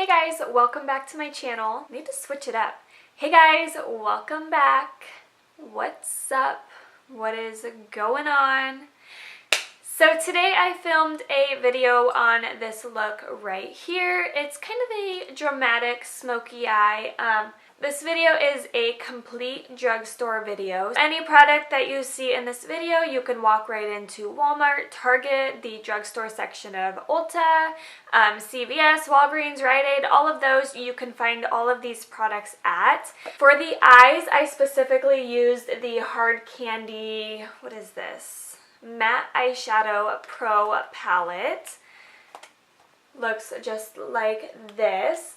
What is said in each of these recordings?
Hey guys, welcome back to my channel. Need to switch it up. Hey guys, welcome back. What's up? What is going on? So today I filmed a video on this look right here. It's kind of a dramatic smoky eye. This video is a complete drugstore video. Any product that you see in this video, you can walk right into Walmart, Target, the drugstore section of Ulta, CVS, Walgreens, Rite Aid, all of those. You can find all of these products at. For the eyes, I specifically used the Hard Candy, what is this? Matte Eyeshadow Pro Palette. Looks just like this.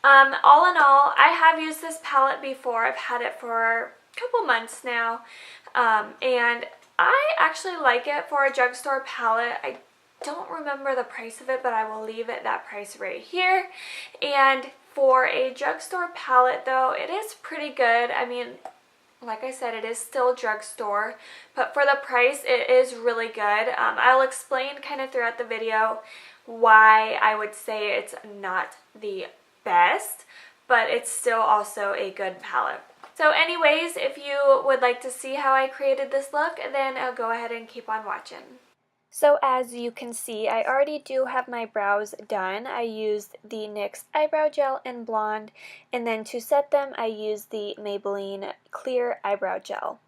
All in all, I have used this palette before. I've had it for a couple months now, and I actually like it for a drugstore palette. I don't remember the price of it, but I will leave it that price right here. And for a drugstore palette, though, it is pretty good. I mean, like I said, it is still drugstore, but for the price, it is really good. I'll explain kind of throughout the video why I would say it's not the best, but it's still also a good palette. So anyways, if you would like to see how I created this look, then I'll go ahead and keep on watching. So as you can see, I already do have my brows done. I used the NYX eyebrow gel in blonde, and then to set them, I used the Maybelline clear eyebrow gel.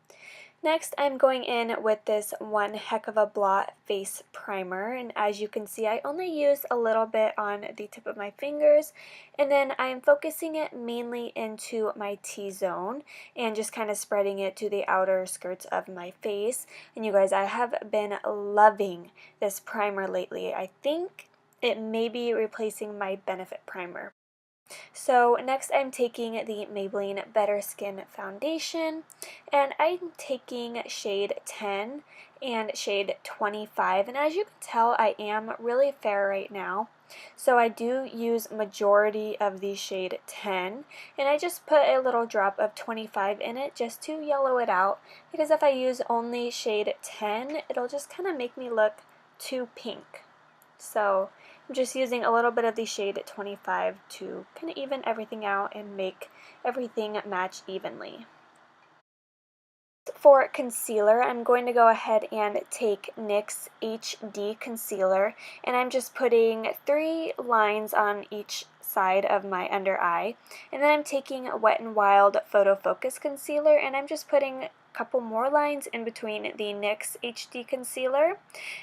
Next, I'm going in with this One Heck of a Blot face primer, and as you can see, I only used a little bit on the tip of my fingers, and then I'm focusing it mainly into my T-zone and just kind of spreading it to the outer skirts of my face. And you guys, I have been loving this primer lately. I think it may be replacing my Benefit primer. So next I'm taking the Maybelline Better Skin Foundation, and I'm taking shade 10 and shade 25, and as you can tell, I am really fair right now. So I do use majority of the shade 10, and I just put a little drop of 25 in it just to yellow it out, because if I use only shade 10, it'll just kind of make me look too pink. So I'm just using a little bit of the shade 25 to kind of even everything out and make everything match evenly. For concealer, I'm going to go ahead and take NYX HD Concealer, and I'm just putting 3 lines on each side of my under eye. And then I'm taking Wet n Wild Photo Focus Concealer, and I'm just putting couple more lines in between the NYX HD Concealer,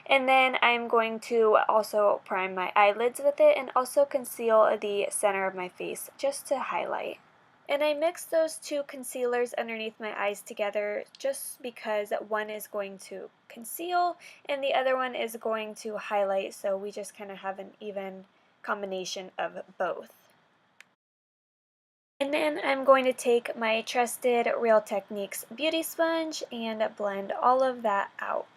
and then I'm going to also prime my eyelids with it and also conceal the center of my face just to highlight. And I mixed those two concealers underneath my eyes together just because one is going to conceal and the other one is going to highlight, so we just kind of have an even combination of both. And then I'm going to take my trusted Real Techniques beauty sponge and blend all of that out.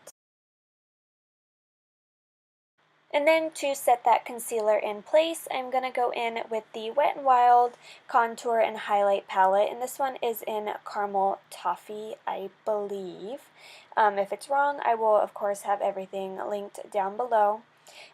And then to set that concealer in place, I'm going to go in with the Wet n Wild Contour and Highlight Palette, and this one is in Caramel Toffee, I believe. If it's wrong, I will of course have everything linked down below.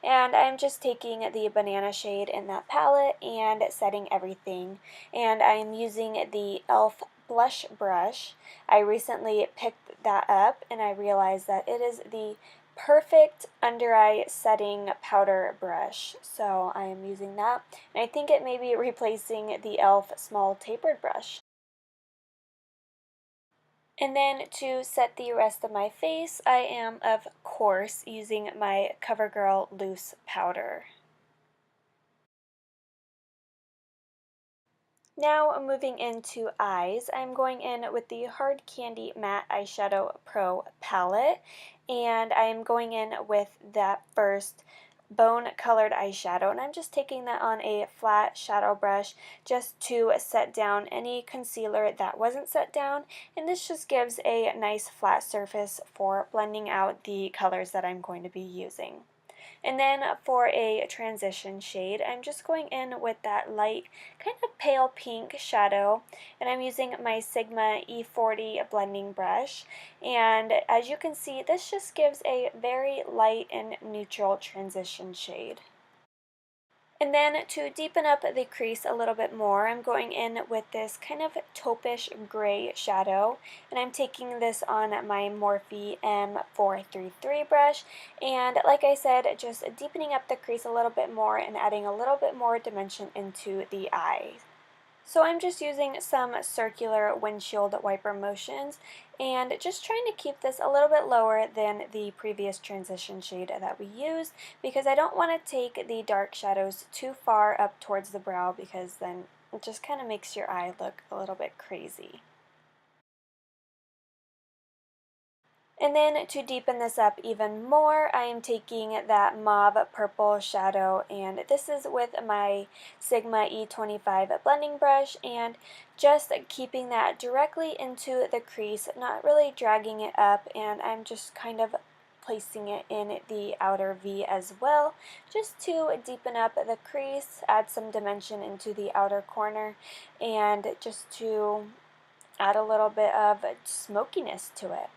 And I'm just taking the banana shade in that palette and setting everything. And I'm using the e.l.f. blush brush. I recently picked that up and I realized that it is the perfect under eye setting powder brush. So I am using that. And I think it may be replacing the e.l.f. small tapered brush. And then to set the rest of my face, I am, of course, using my CoverGirl Loose Powder. Now moving into eyes, I'm going in with the Hard Candy Matte Eyeshadow Pro Palette, and I am going in with that first bone colored eyeshadow, and I'm just taking that on a flat shadow brush just to set down any concealer that wasn't set down, and this just gives a nice flat surface for blending out the colors that I'm going to be using. And then for a transition shade, I'm just going in with that light, kind of pale pink shadow, and I'm using my Sigma E40 blending brush. And as you can see, this just gives a very light and neutral transition shade. And then to deepen up the crease a little bit more, I'm going in with this kind of taupish gray shadow, and I'm taking this on my Morphe M433 brush, and like I said, just deepening up the crease a little bit more and adding a little bit more dimension into the eye. So I'm just using some circular windshield wiper motions and just trying to keep this a little bit lower than the previous transition shade that we used, because I don't want to take the dark shadows too far up towards the brow, because then it just kind of makes your eye look a little bit crazy. And then to deepen this up even more, I am taking that mauve purple shadow, and this is with my Sigma E25 blending brush, and just keeping that directly into the crease, not really dragging it up, and I'm just kind of placing it in the outer V as well, just to deepen up the crease, add some dimension into the outer corner, and just to add a little bit of smokiness to it.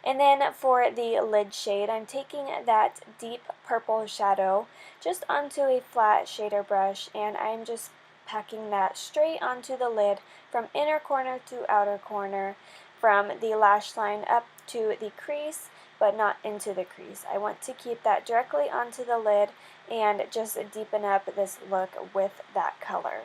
And then for the lid shade, I'm taking that deep purple shadow just onto a flat shader brush, and I'm just packing that straight onto the lid from inner corner to outer corner, from the lash line up to the crease, but not into the crease. I want to keep that directly onto the lid and just deepen up this look with that color.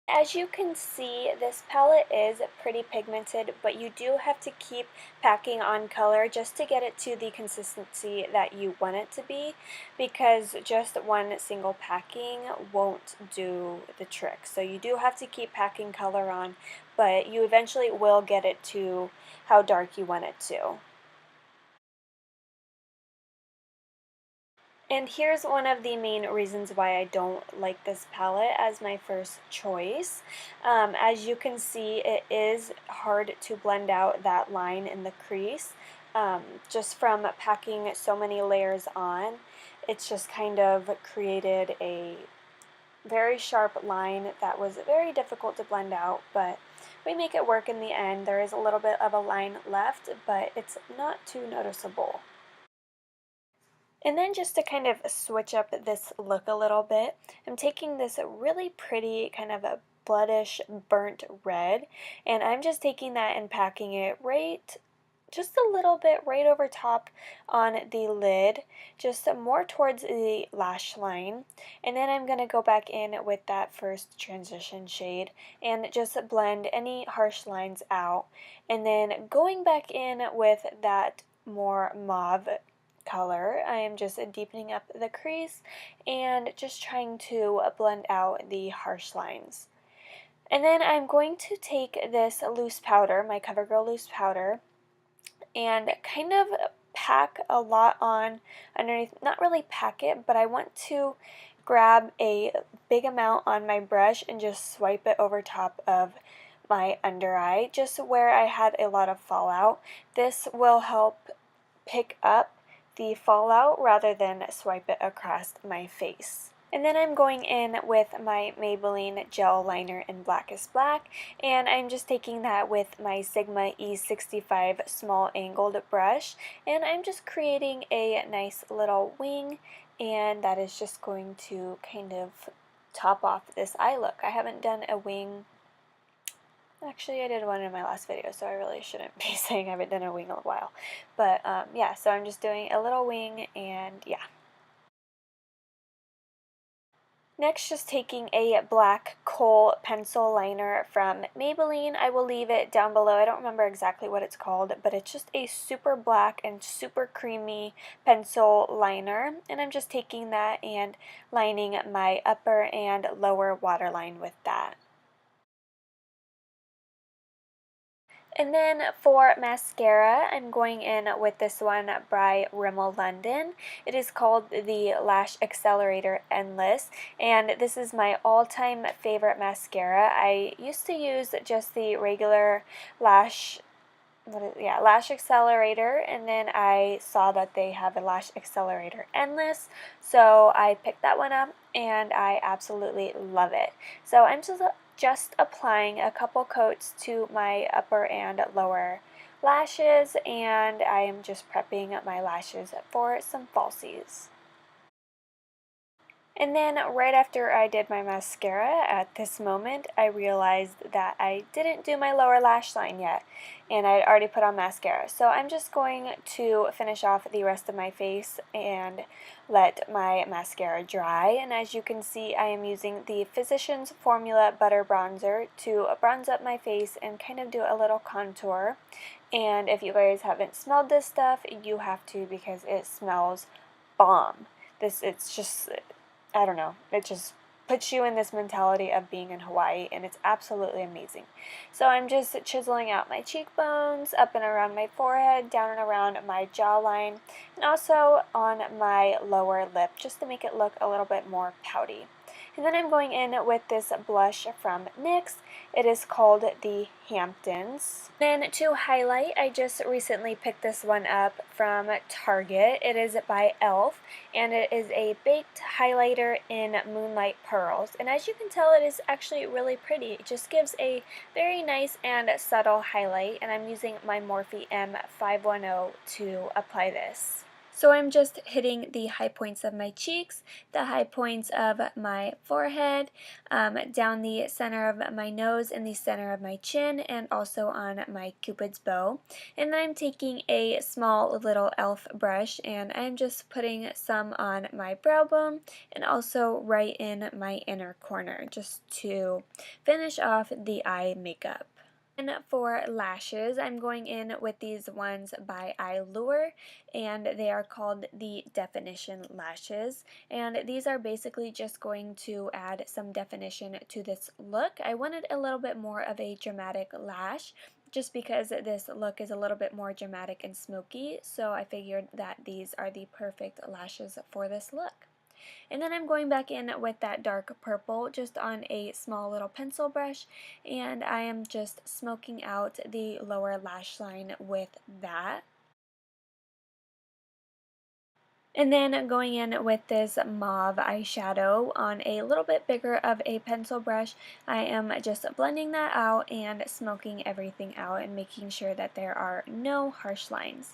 As you can see, this palette is pretty pigmented, but you do have to keep packing on color just to get it to the consistency that you want it to be, because just one single packing won't do the trick. So you do have to keep packing color on, but you eventually will get it to how dark you want it to. And here's one of the main reasons why I don't like this palette as my first choice. As you can see, it is hard to blend out that line in the crease. Just from packing so many layers on, it's just kind of created a very sharp line that was very difficult to blend out, but we make it work in the end. There is a little bit of a line left, but it's not too noticeable. And then just to kind of switch up this look a little bit, I'm taking this really pretty kind of a bloodish burnt red, and I'm just taking that and packing it right, just a little bit right over top on the lid, just more towards the lash line. And then I'm going to go back in with that first transition shade and just blend any harsh lines out. And then going back in with that more mauve color, I am just deepening up the crease and just trying to blend out the harsh lines. And then I'm going to take this loose powder, my CoverGirl loose powder, and kind of pack a lot on underneath. Not really pack it, but I want to grab a big amount on my brush and just swipe it over top of my under eye, just where I had a lot of fallout. This will help pick up the fallout rather than swipe it across my face. And then I'm going in with my Maybelline gel liner in Blackest Black, and I'm just taking that with my Sigma E65 small angled brush, and I'm just creating a nice little wing, and that is just going to kind of top off this eye look. I haven't done a wing. Actually, I did one in my last video, so I really shouldn't be saying I haven't done a wing in a while. But yeah, so I'm just doing a little wing, and yeah. Next, just taking a black kohl pencil liner from Maybelline. I will leave it down below. I don't remember exactly what it's called, but it's just a super black and super creamy pencil liner. And I'm just taking that and lining my upper and lower waterline with that. And then for mascara, I'm going in with this one by Rimmel London. It is called the Lash Accelerator Endless, and this is my all-time favorite mascara. I used to use just the regular Lash Accelerator, and then I saw that they have a Lash Accelerator Endless, so I picked that one up, and I absolutely love it. So I'm just applying a couple coats to my upper and lower lashes, and I am just prepping my lashes for some falsies. And then right after I did my mascara, at this moment, I realized that I didn't do my lower lash line yet, and I'd already put on mascara. So I'm just going to finish off the rest of my face and let my mascara dry. And as you can see, I am using the Physicians Formula Butter Bronzer to bronze up my face and kind of do a little contour. And if you guys haven't smelled this stuff, you have to, because it smells bomb. It's just, I don't know, it just puts you in this mentality of being in Hawaii, and it's absolutely amazing. So I'm just chiseling out my cheekbones, up and around my forehead, down and around my jawline, and also on my lower lip, just to make it look a little bit more pouty. And then I'm going in with this blush from NYX. It is called the Hamptons. Then to highlight, I just recently picked this one up from Target. It is by e.l.f. and it is a baked highlighter in Moonlight Pearls. And as you can tell, it is actually really pretty. It just gives a very nice and subtle highlight, and I'm using my Morphe M510 to apply this. So I'm just hitting the high points of my cheeks, the high points of my forehead, down the center of my nose and the center of my chin, and also on my cupid's bow. And then I'm taking a small little e.l.f. brush, and I'm just putting some on my brow bone and also right in my inner corner, just to finish off the eye makeup. And for lashes, I'm going in with these ones by Allure, and they are called the Definition Lashes. And these are basically just going to add some definition to this look. I wanted a little bit more of a dramatic lash, just because this look is a little bit more dramatic and smoky, so I figured that these are the perfect lashes for this look. And then I'm going back in with that dark purple just on a small little pencil brush, and I am just smoking out the lower lash line with that. And then going in with this mauve eyeshadow on a little bit bigger of a pencil brush, I am just blending that out and smoking everything out and making sure that there are no harsh lines.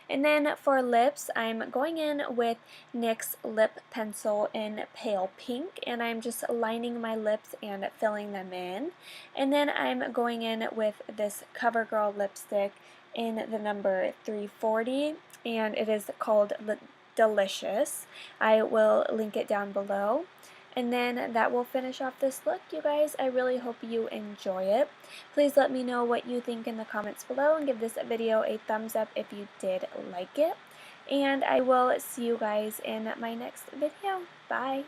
And then for lips, I'm going in with NYX Lip Pencil in Pale Pink, and I'm just lining my lips and filling them in. And then I'm going in with this CoverGirl lipstick in the number 340, and it is called Delicious. I will link it down below. And then that will finish off this look, you guys. I really hope you enjoy it. Please let me know what you think in the comments below, and give this video a thumbs up if you did like it. And I will see you guys in my next video. Bye!